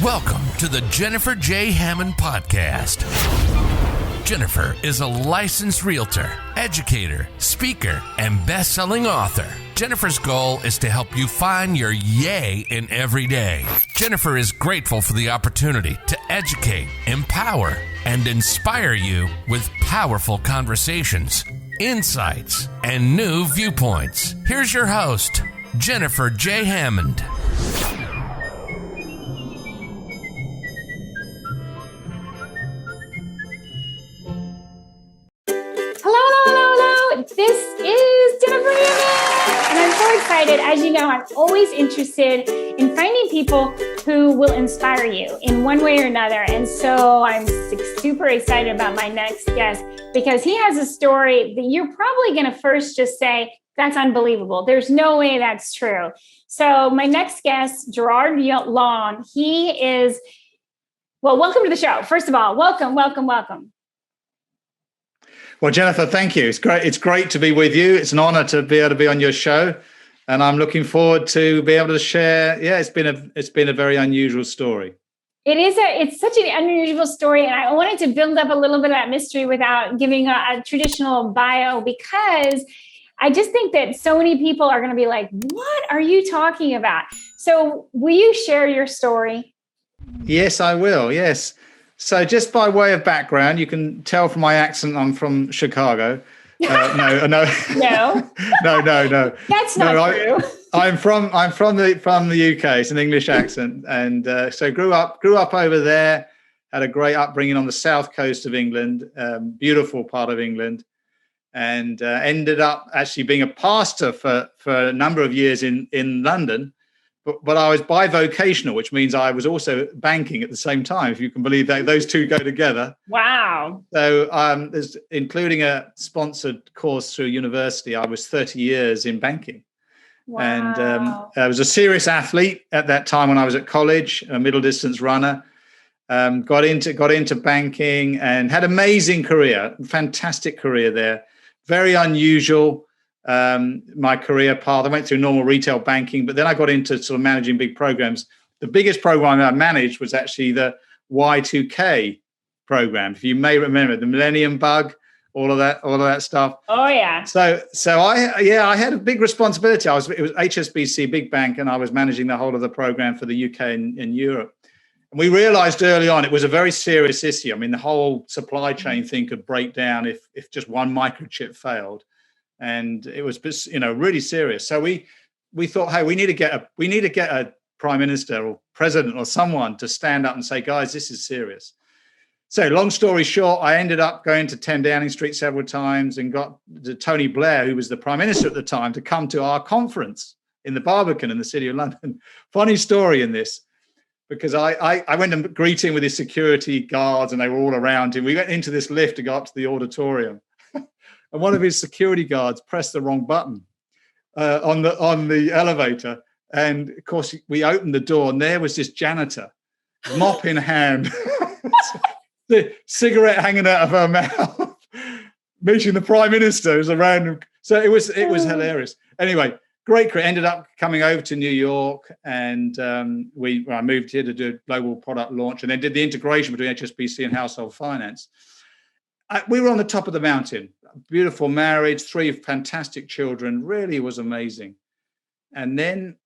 Welcome to the Jennifer J. Hammond Podcast. Jennifer is a licensed realtor, educator, speaker, and best-selling author. Jennifer's goal is to help you find your yay in every day. Jennifer is grateful for the opportunity to educate, empower, and inspire you with powerful conversations, insights, and new viewpoints. Here's your host, Jennifer J. Hammond. This is Jennifer Hammond, and I'm so excited. As you know, I'm always interested in finding people who will inspire you in one way or another. And so I'm super excited about my next guest because he has a story that you're probably going to first just say, that's unbelievable. There's no way that's true. So my next guest, Gerard Long, he is, well, welcome to the show. First of all, welcome. Well, Jennifer, thank you. It's great. It's great to be with you. It's an honor to be able to be on your show, and I'm looking forward to be able to share. Yeah, it's been a very unusual story. It's such an unusual story, and I wanted to build up a little bit of that mystery without giving a traditional bio, because I just think that so many people are going to be like, "What are you talking about?" So, will you share your story? Yes, I will. Yes. So just by way of background, you can tell from my accent I'm from Chicago. No. No. No. That's not true. I'm from the UK. It's an English accent, and so grew up over there. Had a great upbringing on the south coast of England, beautiful part of England, and ended up actually being a pastor for a number of years in London. But I was bivocational, which means I was also banking at the same time, if you can believe that. Those two go together. Wow. So there's, including a sponsored course through university, I was 30 years in banking. Wow. And I was a serious athlete at that time when I was at college, a middle distance runner. Got into banking and had an amazing career, fantastic career there. Very unusual. My career path. I went through normal retail banking, but then I got into sort of managing big programs. The biggest program I managed was actually the Y2K program. If you may remember, the Millennium Bug, all of that stuff. Oh yeah. So I had a big responsibility. It was HSBC, big bank, and I was managing the whole of the program for the UK and Europe. And we realized early on it was a very serious issue. I mean, the whole supply chain thing could break down if just one microchip failed. And it was, really serious. So we thought, hey, we need to get a prime minister or president or someone to stand up and say, guys, this is serious. So long story short, I ended up going to 10 Downing Street several times and got Tony Blair, who was the prime minister at the time, to come to our conference in the Barbican in the city of London. Funny story in this, because I went and greet him with his security guards, and they were all around him. We went into this lift to go up to the auditorium. And one of his security guards pressed the wrong button on the elevator. And of course, we opened the door, and there was this janitor, mop in hand, the cigarette hanging out of her mouth, meeting the prime minister. It was a random. So it was hilarious. Anyway, great career. Ended up coming over to New York, and I moved here to do a global product launch, and then did the integration between HSBC and household finance. We were on the top of the mountain. Beautiful marriage, 3 fantastic children, really was amazing. And then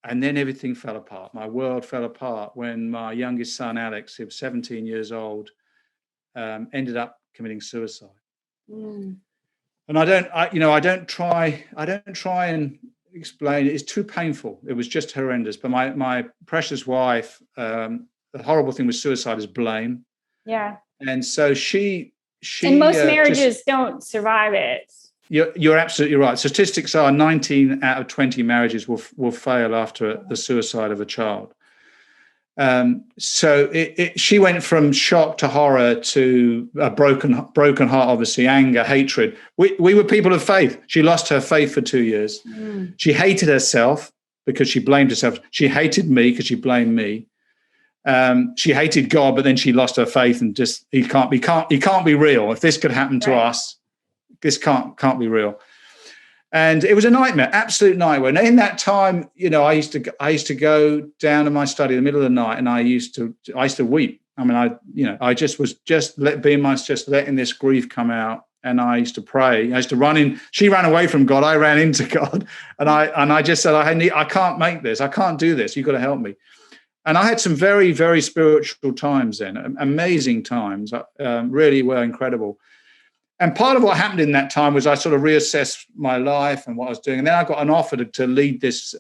everything fell apart. My world fell apart when my youngest son, Alex, who was 17 years old, ended up committing suicide. And I don't try and explain it. It's too painful. It was just horrendous. But my precious wife, the horrible thing with suicide is blame. Yeah. And so she and most marriages don't survive it. You're absolutely right. Statistics are 19 out of 20 marriages will fail after the suicide of a child. So she went from shock to horror to a broken heart, obviously, anger, hatred. We were people of faith. She lost her faith for 2 years. She hated herself because she blamed herself. She hated me because she blamed me. She hated God, but then she lost her faith and just he can't be real. If this could happen to us, this can't be real. And it was a nightmare, absolute nightmare. And in that time, I used to go down to my study in the middle of the night, and I used to weep. I mean, I just was letting this grief come out, and I used to pray. I used to run in. She ran away from God. I ran into God, and I just said, I can't make this. I can't do this. You've got to help me. And I had some very, very spiritual times then, amazing times, really were incredible. And part of what happened in that time was I sort of reassessed my life and what I was doing. And then I got an offer to lead this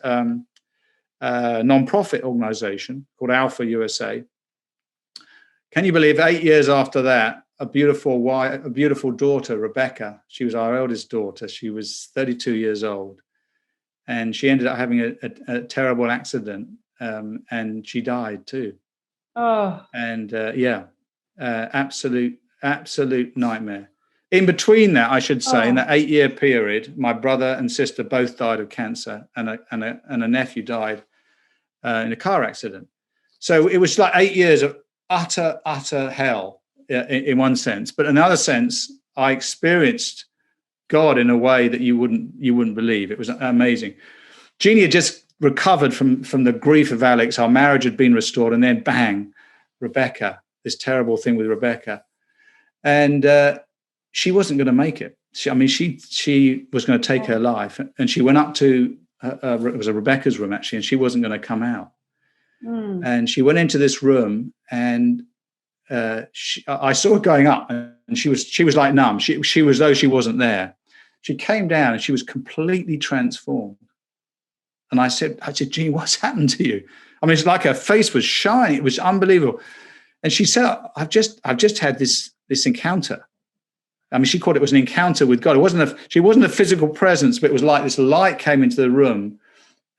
nonprofit organization called Alpha USA. Can you believe 8 years after that, a beautiful daughter, Rebecca, she was our eldest daughter. She was 32 years old. And she ended up having a terrible accident, and she died too. Oh. And absolute nightmare. In between that, I should say, in that 8-year period, my brother and sister both died of cancer, and a nephew died in a car accident. So it was like 8 years of utter hell in one sense. But in another sense, I experienced God in a way that you wouldn't believe. It was amazing. Jeannie had just recovered from the grief of Alex. Our marriage had been restored, and then bang, Rebecca, this terrible thing with Rebecca. And she wasn't going to make it. She was going to take her life, and she went up to it was a Rebecca's room actually, and she wasn't going to come out. And she went into this room, and I saw her going up, and she was like numb. She was though she wasn't there. She came down, and she was completely transformed. And I said, Jeannie, what's happened to you? I mean, it's like her face was shining. It was unbelievable. And she said, I've just had this encounter. I mean, she called it was an encounter with God. She wasn't a physical presence, but it was like this light came into the room,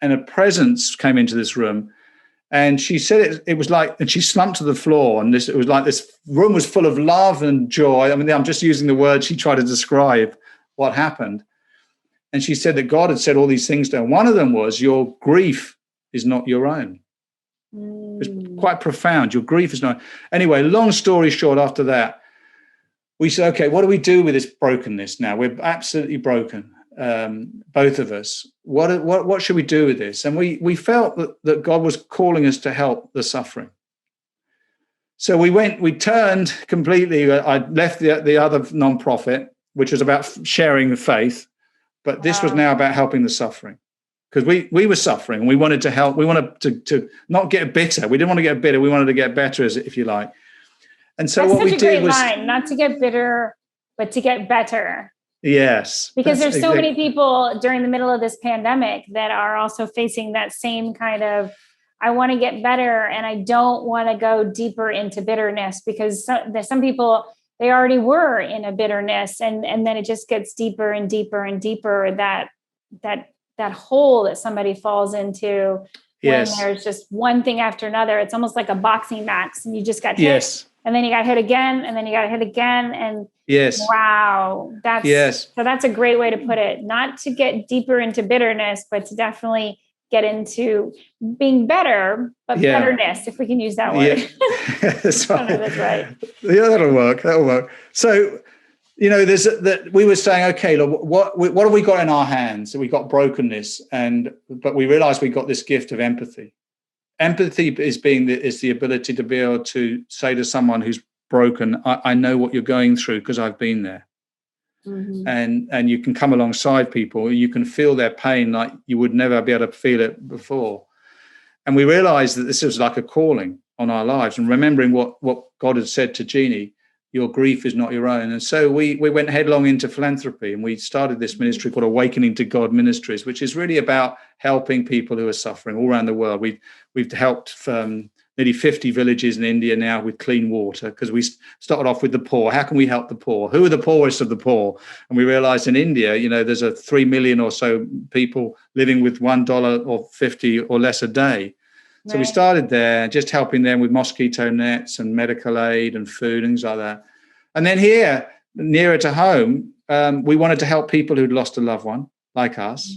and a presence came into this room. And she said it was like, and she slumped to the floor, and it was like this room was full of love and joy. I mean, I'm just using the words she tried to describe what happened. And she said that God had said all these things to her. One of them was, your grief is not your own. It's quite profound. Your grief is not. Anyway, long story short, after that, we said, okay, what do we do with this brokenness now? We're absolutely broken, both of us. What should we do with this? And we felt that God was calling us to help the suffering. So we turned completely. I left the other nonprofit, which was about sharing the faith, but this was now about helping the suffering. Because we were suffering, and we wanted to help. We wanted to not get bitter. We didn't want to get bitter. We wanted to get better, if you like. And so what we did was, line, not to get bitter, but to get better. Yes. Because there's so many people during the middle of this pandemic that are also facing that same kind of, I want to get better, and I don't want to go deeper into bitterness, because some people, they already were in a bitterness, and then it just gets deeper and deeper and deeper, that hole that somebody falls into when there's just one thing after another. It's almost like a boxing match, and you just got hit, and then you got hit again, and then you got hit again, and wow, so that's a great way to put it. Not to get deeper into bitterness, but to definitely get into being better, but betterness, if we can use that word. Yeah. That's right. That's right. Yeah, that'll work. So, there's that we were saying, okay, look, what have we got in our hands? So we got brokenness, but we realized we got this gift of empathy. Empathy is the ability to be able to say to someone who's broken, I know what you're going through because I've been there. Mm-hmm. And you can come alongside people, you can feel their pain like you would never be able to feel it before. And we realized that this was like a calling on our lives, and remembering what God had said to Jeannie, your grief is not your own. And so we went headlong into philanthropy, and we started this ministry called Awakening to God Ministries, which is really about helping people who are suffering all around the world. We've helped nearly 50 villages in India now with clean water, because we started off with the poor. How can we help the poor? Who are the poorest of the poor? And we realized in India, there's 3 million or so people living with $1 or 50 or less a day. So we started there, just helping them with mosquito nets and medical aid and food and things like that. And then here, nearer to home, we wanted to help people who'd lost a loved one, like us,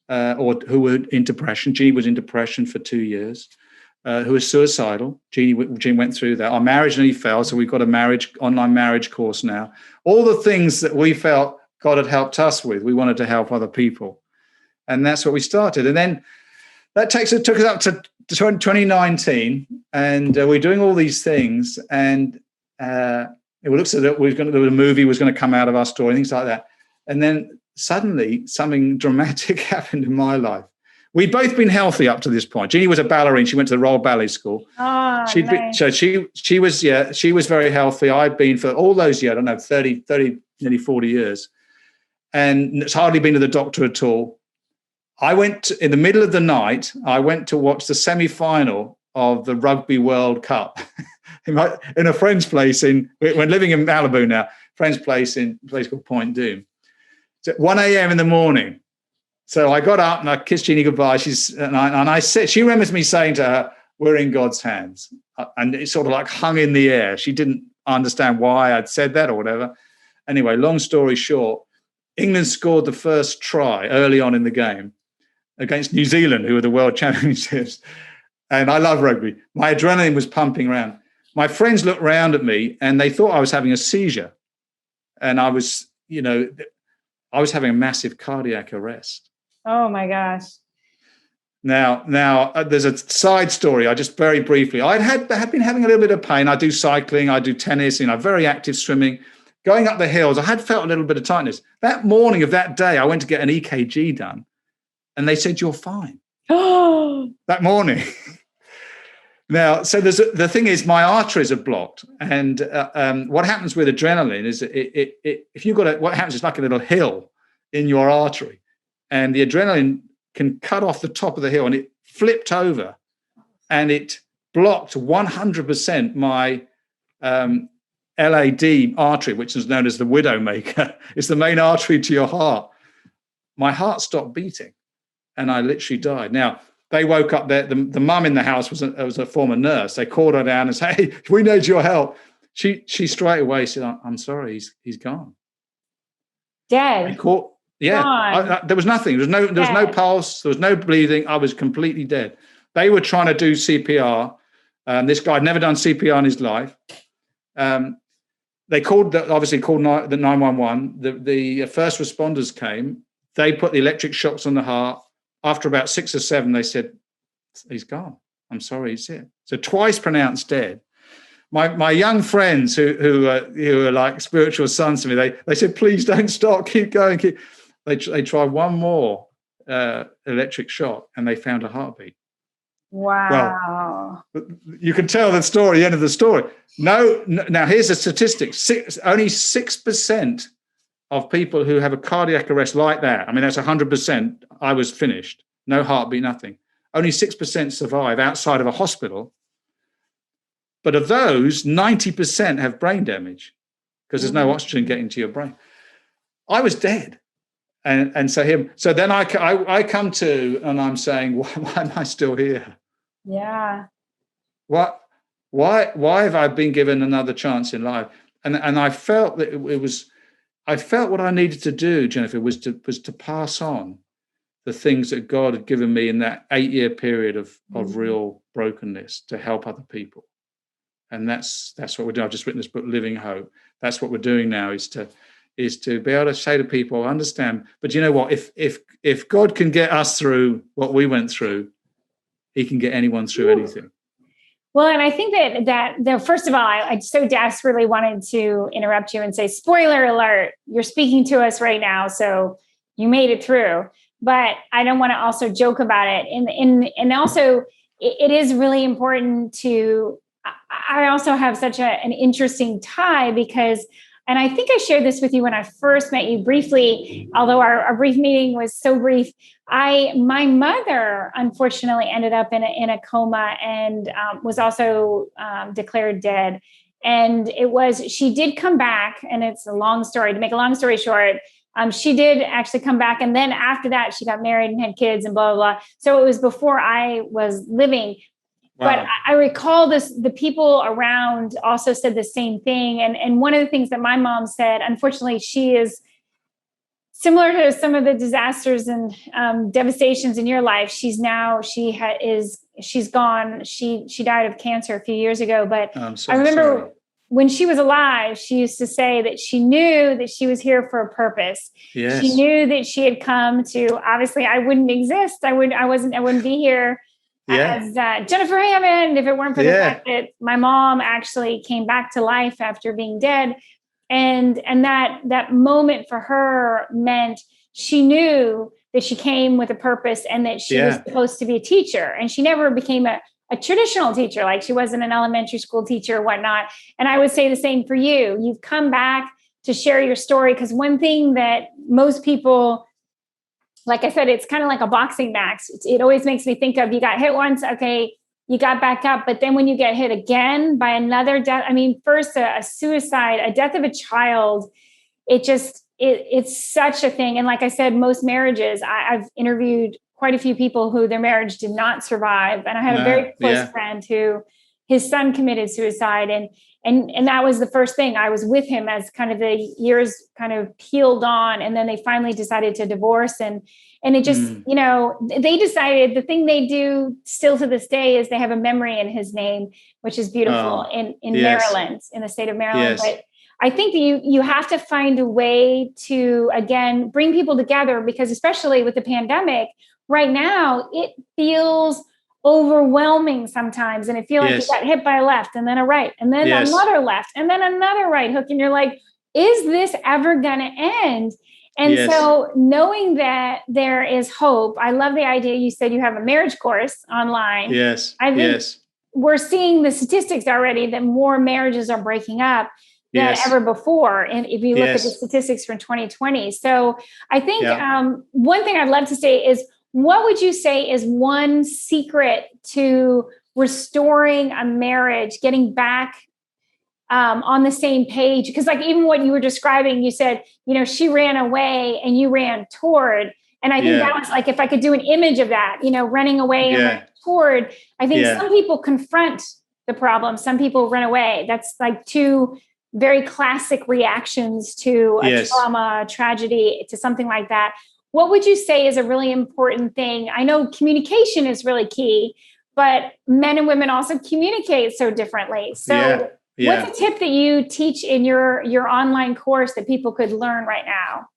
or who were in depression. Jeannie was in depression for 2 years, who was suicidal. Jeannie went through that. Our marriage nearly fell, so we've got a online marriage course now. All the things that we felt God had helped us with. We wanted to help other people. And that's what we started. And then that took us up to 2019. And we're doing all these things. And it looks as if a movie was going to come out of our story, things like that. And then suddenly something dramatic happened in my life. We'd both been healthy up to this point. Jeannie was a ballerina. She went to the Royal Ballet School. Oh, nice. So she was very healthy. I'd been for all those years, I don't know, 30, nearly 40 years. And it's hardly been to the doctor at all. I went in the middle of the night, I went to watch the semi-final of the Rugby World Cup in a friend's place we're living in Malibu now, friend's place in a place called Point Doom. It's at 1 a.m. in the morning. So I got up and I kissed Jeannie goodbye. I said, she remembers me saying to her, "We're in God's hands." And it sort of like hung in the air. She didn't understand why I'd said that or whatever. Anyway, long story short, England scored the first try early on in the game against New Zealand, who were the world championships. And I love rugby. My adrenaline was pumping around. My friends looked around at me and they thought I was having a seizure. And I was having a massive cardiac arrest. Oh my gosh. Now, there's a side story. I just very briefly, I had been having a little bit of pain. I do cycling, I do tennis, very active swimming. Going up the hills, I had felt a little bit of tightness. That morning of that day, I went to get an EKG done and they said, "You're fine." That morning. Now, so the thing is, my arteries are blocked. And what happens with adrenaline is if you've got what happens is like a little hill in your artery. And the adrenaline can cut off the top of the hill, and it flipped over, and it blocked 100% my LAD artery, which is known as the Widowmaker. It's the main artery to your heart. My heart stopped beating, and I literally died. Now, they woke up there. The mum in the house was a former nurse. They called her down and said, "Hey, we need your help." She straight away said, "I'm sorry, he's gone." Dead. Yeah, there was nothing. There was no pulse. There was no bleeding. I was completely dead. They were trying to do CPR. This guy had never done CPR in his life. They obviously called the 911. The first responders came. They put the electric shocks on the heart. After about 6 or 7, they said, "He's gone. I'm sorry, he's here." So twice pronounced dead. My young friends who are like spiritual sons to me, they said, "Please don't stop. Keep going. They tried one more electric shock and they found a heartbeat. Wow. Well, you can tell the end of the story. No, now here's a statistic. Only 6% of people who have a cardiac arrest like that, I mean, that's 100%, I was finished. No heartbeat, nothing. Only 6% survive outside of a hospital. But of those, 90% have brain damage because there's no oxygen getting to your brain. I was dead. And so then I come to, and I'm saying, why am I still here? Yeah. Why have I been given another chance in life? And I felt that I felt what I needed to do, Jennifer, was to pass on the things that God had given me in that 8-year period of real brokenness to help other people. And that's what we're doing. I've just written this book, Living Hope. That's what we're doing now, is to be able to say to people, I understand, but you know what? If God can get us through what we went through, he can get anyone through anything. Well, and I think that first of all, I so desperately wanted to interrupt you and say, spoiler alert, you're speaking to us right now, so you made it through. But I don't want to also joke about it. And also, it is really important to, I also have such an interesting tie because, and I think I shared this with you when I first met you briefly, although our brief meeting was so brief. My mother, unfortunately, ended up in a coma and was also declared dead. And she did come back, and it's a long story. To make a long story short, she did actually come back. And then after that, she got married and had kids and blah, blah, blah. So it was before I was living. Wow. But I recall the people around also said the same thing. And one of the things that my mom said, unfortunately, she is similar to some of the disasters and devastations in your life. She's gone. She died of cancer a few years ago. But I remember when she was alive, she used to say that she knew that she was here for a purpose. Yes. She knew that she had come to, obviously I wouldn't exist. I wouldn't be here as Jennifer Hammond if it weren't for the fact that my mom actually came back to life after being dead. And that moment for her meant she knew that she came with a purpose and that she was supposed to be a teacher. And she never became a traditional teacher, like she wasn't an elementary school teacher or whatnot. And I would say the same for you. You've come back to share your story, because one thing that most people, like I said, it's kind of like a boxing match. It always makes me think of, you got hit once, okay, you got back up. But then when you get hit again by another death, I mean, first a suicide, a death of a child, it's such a thing. And like I said, most marriages, I've interviewed quite a few people who their marriage did not survive. And I had a very close friend who his son committed suicide. And that was the first thing. I was with him as kind of the years kind of peeled on. And then they finally decided to divorce. And it just, they decided the thing they do still to this day is they have a memory in his name, which is beautiful in Maryland, in the state of Maryland. But I think that you have to find a way to, again, bring people together, because especially with the pandemic right now, it feels overwhelming sometimes. And it feels like you got hit by a left and then a right and then another left and then another right hook. And you're like, is this ever going to end? And so knowing that there is hope, I love the idea. You said you have a marriage course online. Yes. I think we're seeing the statistics already that more marriages are breaking up than ever before. And if you look at the statistics from 2020. So I think one thing I'd love to say is, what would you say is one secret to restoring a marriage, getting back on the same page? Because like even what you were describing, you said, she ran away and you ran toward. And I think that was like, if I could do an image of that, running away and running toward, I think some people confront the problem. Some people run away. That's like two very classic reactions to a trauma, tragedy, to something like that. What would you say is a really important thing? I know communication is really key, but men and women also communicate so differently. So what's a tip that you teach in your online course that people could learn right now?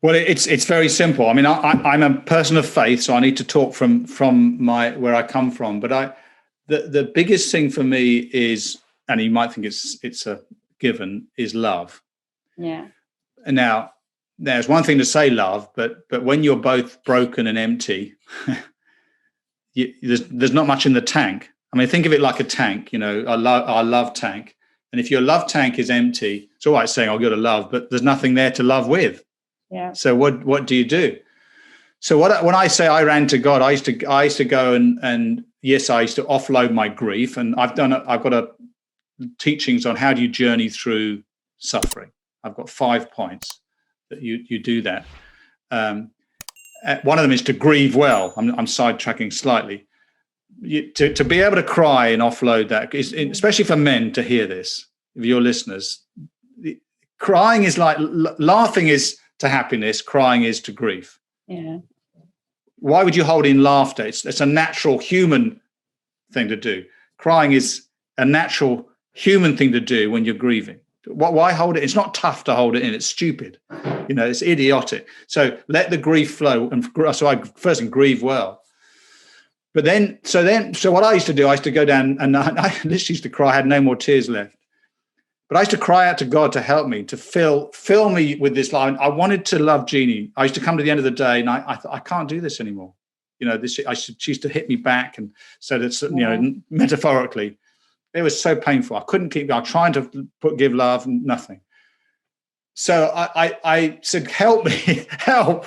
Well, it's very simple. I mean, I'm a person of faith, so I need to talk from where I come from. But the biggest thing for me is, and you might think it's a given, is love. Yeah. And now, there's one thing to say love, but when you're both broken and empty, there's not much in the tank. I mean, think of it like a tank, our love tank. And if your love tank is empty, it's all right saying I've got to love, but there's nothing there to love with. Yeah. So what do you do? So when I say I ran to God, I used to go and yes, I used to offload my grief, and I've got teachings on how do you journey through suffering. I've got 5 points that you do that. One of them is to grieve well. I'm sidetracking slightly. To be able to cry and offload that, especially for men to hear this, if you're listeners, crying is like laughing is to happiness, crying is to grief. Yeah. Why would you hold in laughter? It's a natural human thing to do. Crying is a natural human thing to do when you're grieving. Why hold it? It's not tough to hold it in. It's stupid. It's idiotic. So let the grief flow. And so I first grieve well. But so what I used to do, I used to go down and I literally used to cry. I had no more tears left. But I used to cry out to God to help me, to fill me with this love. I wanted to love Jeannie. I used to come to the end of the day and I thought, I can't do this anymore. She used to hit me back. And so that's, metaphorically, it was so painful. I couldn't keep going. Trying to give love, nothing. So I said, help me, help.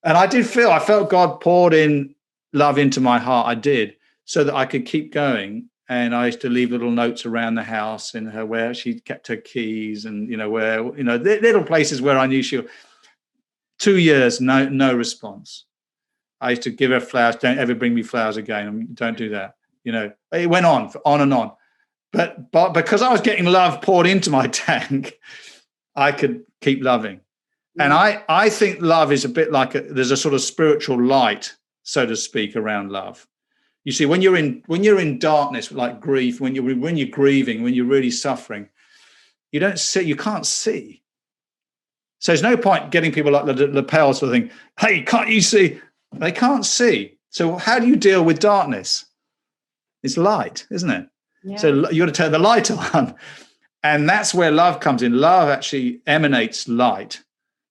And I felt God poured in love into my heart. I did, so that I could keep going. And I used to leave little notes around the house where she kept her keys and, little places where I knew she was. 2 years, no response. I used to give her flowers. Don't ever bring me flowers again. Don't do that. It went on and on. But because I was getting love poured into my tank, I could keep loving. And I think love is a bit like there's a sort of spiritual light, so to speak, around love. You see, when you're in darkness, like grief, when you're grieving, when you're really suffering, you can't see. So there's no point getting people like the lapel sort of thing. Hey, can't you see? They can't see. So how do you deal with darkness? It's light, isn't it? Yeah. So you got to turn the light on. And that's where love comes in. Love actually emanates light,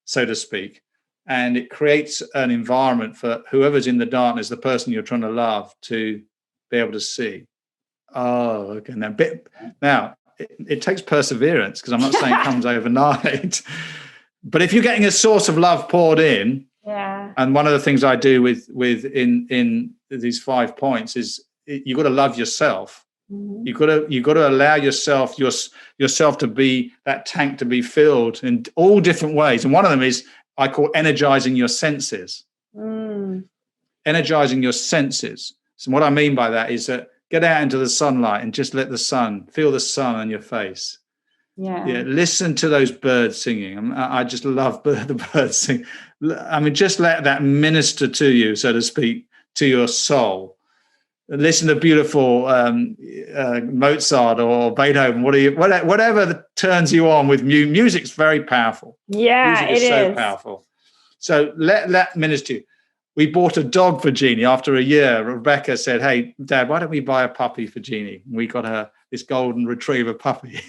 so to speak. And it creates an environment for whoever's in the darkness, the person you're trying to love, to be able to see. Oh, okay. Now it takes perseverance, because I'm not saying it comes overnight. But if you're getting a source of love poured in, and one of the things I do with in these 5 points is you've got to love yourself. Mm-hmm. You've got to allow yourself to be that tank, to be filled in all different ways. And one of them is I call energizing your senses. Energizing your senses. So what I mean by that is that get out into the sunlight and just let feel the sun on your face. Yeah. Listen to those birds singing. I just love the birds singing. I mean, just let that minister to you, so to speak, to your soul. Listen to beautiful Mozart or Beethoven, whatever turns you on with music's very powerful. Yeah, music is so powerful. So let that minister you. We bought a dog for Jeannie after a year. Rebecca said, "Hey, Dad, why don't we buy a puppy for Jeannie?" And we got her this golden retriever puppy.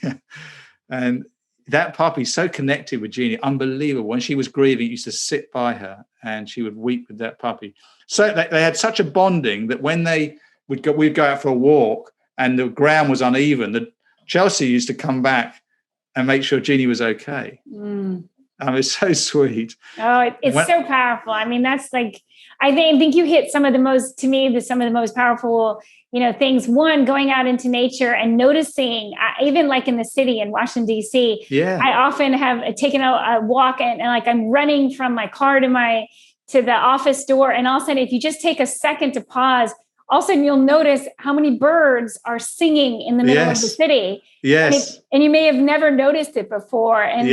And that puppy's so connected with Jeannie, unbelievable. When she was grieving, used to sit by her and she would weep with that puppy. So they had such a bonding that when we'd go out for a walk and the ground was uneven, that Chelsea used to come back and make sure Jeannie was okay. It's so sweet. Oh, it's so powerful. I mean, that's like, I think you hit some of the most powerful, things. One, going out into nature and noticing, even like in the city in Washington, D.C., I often have taken a walk and like I'm running from my car to the office door. And all of a sudden, if you just take a second to pause, all of a sudden you'll notice how many birds are singing in the middle of the city. Yes. And you may have never noticed it before. And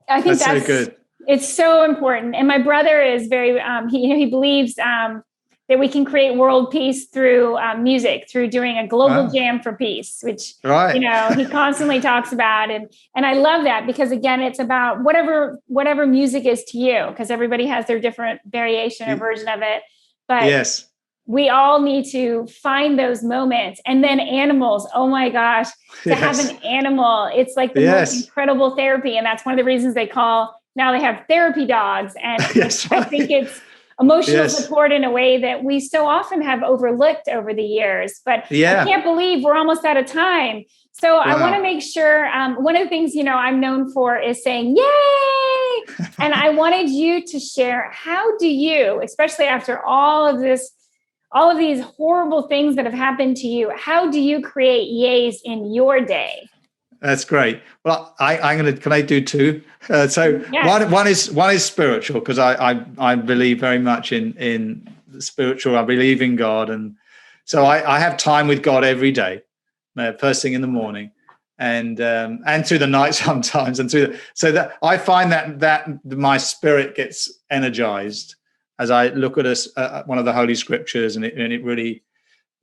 I think that's so good. It's so important. And my brother is very, he believes that we can create world peace through music, through doing a global jam for peace, which, he constantly talks about. And I love that because, again, it's about whatever music is to you, because everybody has their different variation or version of it. But we all need to find those moments. And then animals, oh my gosh, to have an animal, it's like the most incredible therapy. And that's one of the reasons now they have therapy dogs. And I think it's emotional support in a way that we so often have overlooked over the years. But I can't believe we're almost out of time. So I want to make sure, one of the things, I'm known for is saying, yay! And I wanted you to share, how do you, especially after all of these horrible things that have happened to you, how do you create yays in your day? That's great. Well, can I do two? One is spiritual, because I believe very much in the spiritual. I believe in God. And so I have time with God every day, first thing in the morning and through the night sometimes. And so that I find that my spirit gets energized as I look at one of the Holy Scriptures, and it really,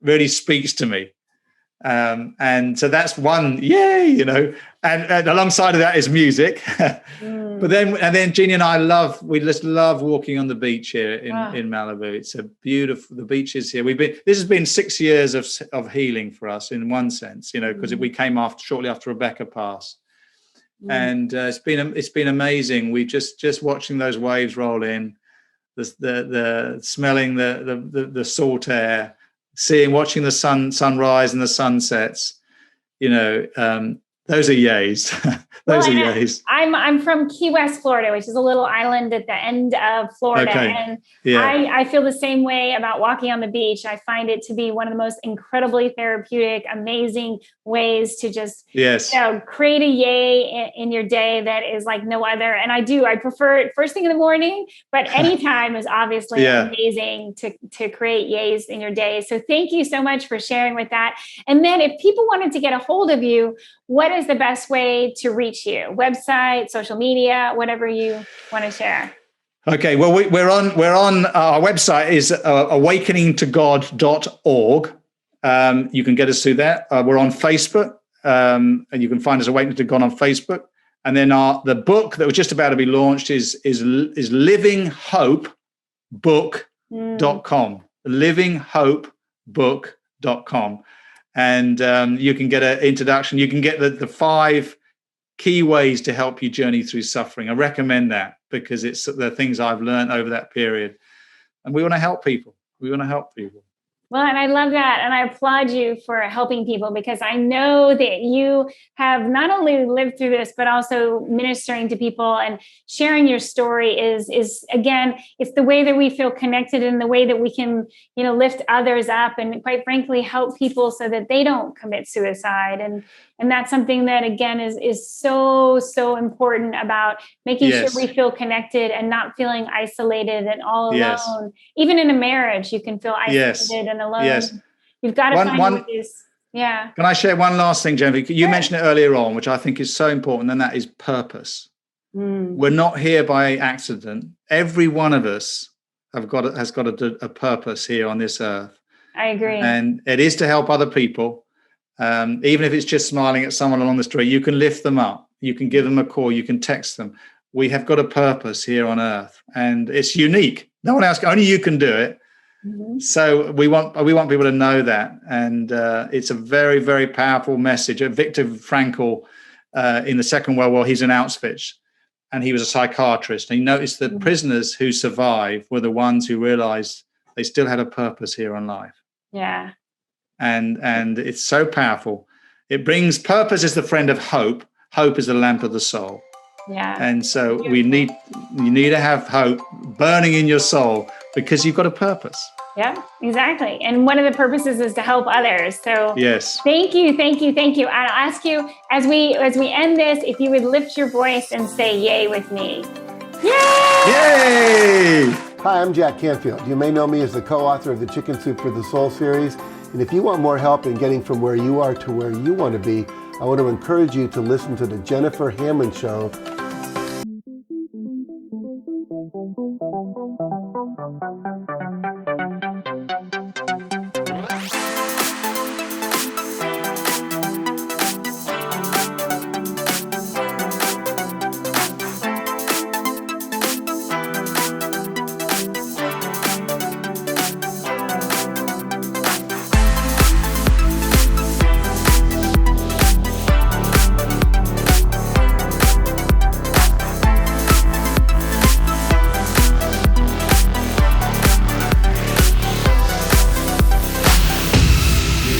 really speaks to me. And so that's one, yay, and alongside of that is music. But then Jeannie and I we just love walking on the beach here in Malibu. It's a beautiful, the beaches here. This has been 6 years of healing for us in one sense, because we came shortly after Rebecca passed. And it's been amazing. We just watching those waves roll in, the smelling the salt air, watching the sunrise and the sunsets, those are yays. Those are yays. I'm from Key West, Florida, which is a little island at the end of Florida. Okay. And I feel the same way about walking on the beach. I find it to be one of the most incredibly therapeutic, amazing ways to just create a yay in your day that is like no other. And I prefer it first thing in the morning, but anytime is obviously amazing to create yays in your day. So thank you so much for sharing with that. And then if people wanted to get a hold of you, what is the best way to reach you? Website, social media, whatever you want to share. Okay, well, we're on our website is awakeningtogod.org. You can get us through that. We're on Facebook, and you can find us Awakening to God on Facebook. And then the book that was just about to be launched is livinghope.book.com. livinghope.book.com. And you can get an introduction. You can get the 5 key ways to help you journey through suffering. I recommend that because it's the things I've learned over that period. And we want to help people. Well, and I love that. And I applaud you for helping people, because I know that you have not only lived through this, but also ministering to people and sharing your story is again, it's the way that we feel connected and the way that we can, lift others up and quite frankly, help people so that they don't commit suicide. And that's something that, again, is so, so important about making sure we feel connected and not feeling isolated and all alone. Even in a marriage, you can feel isolated and alone. Yes. You've got to find ways. Yeah. Can I share one last thing, Jennifer? You mentioned it earlier on, which I think is so important, and that is purpose. We're not here by accident. Every one of us has got a purpose here on this earth. I agree. And it is to help other people. Even if it's just smiling at someone along the street, you can lift them up. You can give them a call. You can text them. We have got a purpose here on earth, and it's unique. No one else, only you can do it. So we want people to know that, and it's a very, very powerful message. Viktor Frankl, in the Second World War, he's in Auschwitz, and he was a psychiatrist. And he noticed that prisoners who survived were the ones who realized they still had a purpose here on life. Yeah. And it's so powerful. It brings purpose is the friend of hope. Hope is the lamp of the soul. Yeah. And so you need to have hope burning in your soul because you've got a purpose. Yeah, exactly. And one of the purposes is to help others. So yes. Thank you. I'll ask you as we end this, if you would lift your voice and say yay with me. Yay! Yay! Hi, I'm Jack Canfield. You may know me as the co-author of the Chicken Soup for the Soul series. And if you want more help in getting from where you are to where you want to be, I want to encourage you to listen to the Jennifer Hammond Show.